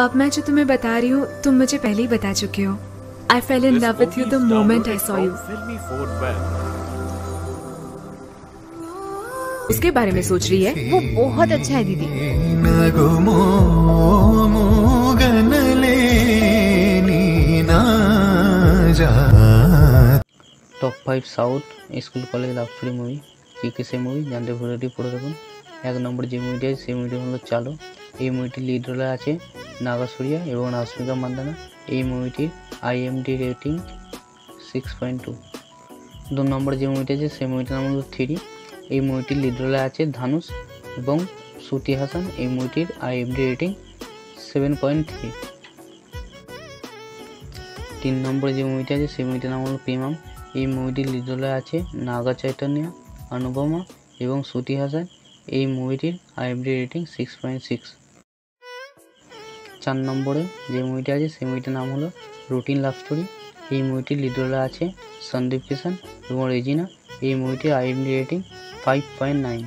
अब मैं जो तुम्हें बता रही हूँ तुम मुझे पहले ही बता चुके हो। I fell in love with you the moment I saw you. उसके बारे में सोच रही है? वो बहुत अच्छा है दीदी। टॉप 5 साउथ स्कूल कलेज लाभ स्टोरी मुवी কি কি সেই মুভি জানতে ভিডিওটি পড়ে দেখুন। এক নম্বর যে মুভিটি আছে সেই মুভিটি হলো চালো। এই মুভিটির লিড রোলে আছে নাগা সুরিয়া এবং রাশ্মিকা মান্দানা। এই মুভিটির IMDb রেটিং 6.2। 2 নম্বর যে মুভিটি আছে সেই মুভিটির নাম হলো 3। এই মুভিটির লিড রোলে আছে ধানুষ এবং শ্রুতি হাসান। এই মুভিটির IMDb রেটিং 7.3। 3 নম্বর যে মুভিটি আছে সেই মুভিটির নাম হলো প্রেমাম। এই মুভিটির লিড রোলে আছে নাগা চৈতন্য, অনুপমা এবং শ্রুতি হাসান। এই মুভিটির IMDb রেটিং 6.6। 4 নম্বরে যে মুভিটি আছে সেই মুভিটির নাম হলো রুটিন লাভ স্টোরি। এই মুভিটির লিড রোলে আছে সন্দীপ কিষান এবং রেজিনা। এই মুভিটির IMDb রেটিং 5.9।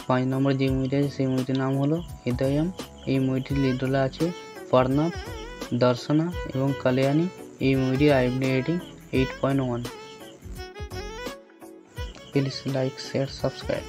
5 নম্বর যে মুভিটি আছে সেই মুভিটির নাম হলো হৃদয়ম। এই মুভিটির লিড রোলে আছে প্রণব, দর্শনা এবং কল্যাণী। এই মুভিটির IMDb rating 8.1। Please like, share, subscribe.